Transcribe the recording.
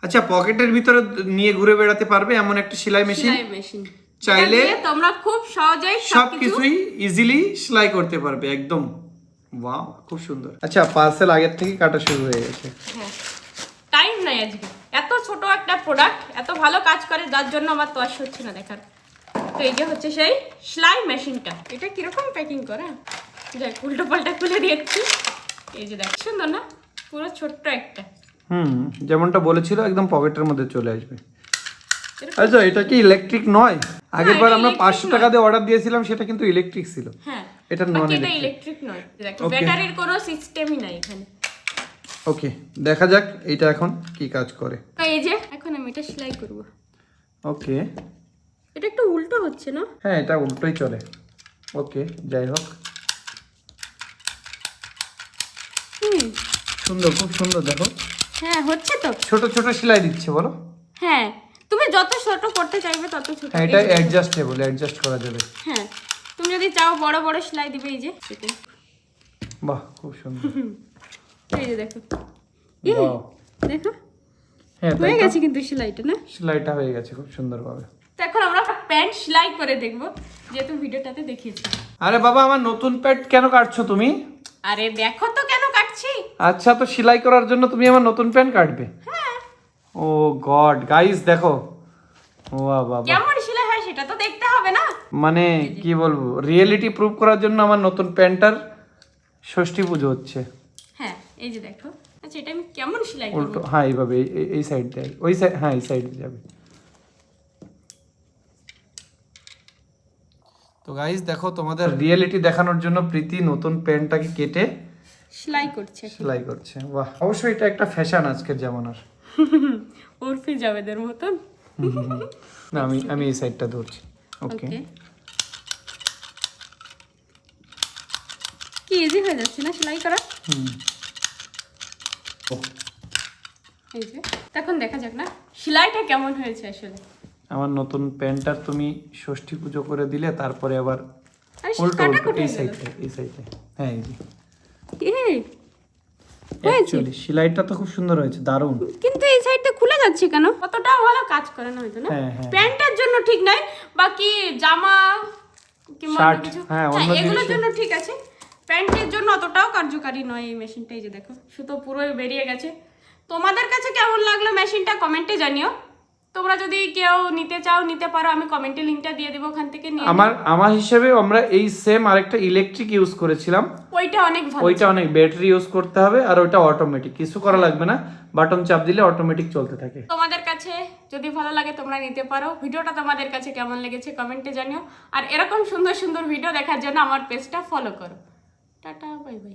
আচ্ছা, পকেটের ভিতরে নিয়ে ঘুরে বেড়াতে পারবে এমন একটা সেলাই মেশিন। চাইলে তোমরা খুব সহজেই সবকিছুই ইজিলি সেলাই করতে পারবে একদম। ওয়াও, খুব সুন্দর। আচ্ছা, পার্সেল আগের থেকে কাটা শুরু হয়ে গেছে। হ্যাঁ, টাইম নাই আজকে। এত ছোট একটা প্রোডাক্ট এত ভালো কাজ করে, যার জন্য আমার তো আর হচ্ছে না দেখার। তো এই যে হচ্ছে সেই সেলাই মেশিনটা। এটা কিরকম প্যাকিং করে, যাই উল্টো পাল্টা খুলে দিয়েছি। এই যে দেখ, সুন্দর না, পুরো ছোট্ট একটা। যেমনটা বলেছিল একদম পকেটের মধ্যে চলে আসবে। আচ্ছা, এটা কি ইলেকট্রিক নয়? আগেরবার আমরা 500 টাকা দিয়ে অর্ডার দিয়েছিলাম, সেটা কিন্তু ইলেকট্রিক ছিল। হ্যাঁ, এটা নন ইলেকট্রিক নয়। দেখো ব্যাটারির কোনো সিস্টেমই নাই এখানে। ওকে, দেখা যাক এটা এখন কি কাজ করে। তো এই যে এখন আমি এটা সেলাই করব। ওকে, এটা একটু উল্টো হচ্ছে না? হ্যাঁ, এটা উল্টোই চলে। ওকে, যাই হোক। সুন্দর, খুব সুন্দর। দেখো, হ্যাঁ হচ্ছে তো। ছোট ছোট সেলাই দিচ্ছে বলো। হ্যাঁ, তুমি যত ছোট করতে চাইবে তত ছোট। হ্যাঁ, এটা অ্যাডজাস্টেবল, অ্যাডজাস্ট করা যাবে। হ্যাঁ, তুমি যদি চাও বড় বড় সেলাই দিবে। এই যে বাহ, খুব সুন্দর। এই যে দেখো, ওয়াও, দেখো। হ্যাঁ, হয়ে গেছে কিন্তু সেলাইটা, না? সেলাইটা হয়ে গেছে খুব সুন্দরভাবে। তো এখন আমরা প্যান্ট সেলাই করে দেখব, যেহেতু ভিডিওটাতে দেখিয়েছি। আরে বাবা, আমার নতুন প্যান্ট কেন কাটছো তুমি? আরে দেখো তো কেন কাটছি। আচ্ছা, তো সেলাই করার জন্য তুমি আমার নতুন প্যান্ট কাটবে? হ্যাঁ। ও গড, গাইস দেখো। ওয়া বাবা, কেমন সেলাই হয় সেটা তো দেখতে হবে না? মানে কি বলবো, রিয়েলিটি প্রুভ করার জন্য আমার নতুন প্যান্টার ষষ্ঠী পুজো হচ্ছে। হ্যাঁ, এই যে দেখো। আচ্ছা, এটা আমি কেমন সেলাই করব? উল্টো, হ্যাঁ, এইভাবে এই সাইড দিয়ে, ওই সাইড, হ্যাঁ এই সাইড দিয়ে যাবে। তো গাইস দেখো, তোমাদের রিয়েলিটি দেখানোর জন্য প্রীতি নতুন প্যান্টটাকে কেটে সেলাই করছে। সেলাই করছে। বাহ, অবশ্যই এটা একটা ফ্যাশন আজকের জামানার। উর্ফি জাবেদের মতন। না, আমি এই সাইডটা ধরছি। ওকে, কি ইজি হয়ে যাচ্ছে না সেলাই করা? এই যে এখন দেখা যাক না সেলাইটা কেমন হয়েছে আসলে। আমার নতুন প্যান্টার তুমি ষষ্ঠী পুজো করে দিলে, তারপরে আবার উল্টো এই সাইডে, এই সাইডে। হ্যাঁ, এই যে অ্যাকচুয়ালি সেলাইটা তো খুব সুন্দর হয়েছে, দারুণ। কিন্তু এই সাইডটা খুলে যাচ্ছে কেন? কতটা ভালো কাজ করে না হয়তো, না? প্যান্টের জন্য ঠিক নাই, বাকি জামা কিংবা কিছু এগুলোর জন্য ঠিক আছে। প্যান্টের জন্য অতটাও কার্যকারী নয় এই মেশিনটা। এই যে দেখো, সুতো পুরোই বেরিয়ে গেছে। তোমাদের কাছে কেমন লাগলো মেশিনটা কমেন্টে জানিও। তোমরা যদি কেউ নিতে চাও নিতে পারো, আমি কমেন্টে লিংকটা দিয়ে দেব, ওখান থেকে নিয়ে। আমার হিসেবে আমরা এই সেম আরেকটা ইলেকট্রিক ইউজ করেছিলাম, ওইটা অনেক ভালো। ওইটা অনেক ব্যাটারি ইউজ করতে হবে, আর ওইটা অটোমেটিক, কিছু করা লাগবে না, বাটন চাপ দিলে অটোমেটিক চলতে থাকে। তোমাদের কাছে যদি ভালো লাগে তোমরা নিতে পারো। ভিডিওটা তোমাদের কাছে কেমন লেগেছে কমেন্টে জানিও, আর এরকম সুন্দর সুন্দর ভিডিও দেখার জন্য আমার পেজটা ফলো করো। Tata, bye bye.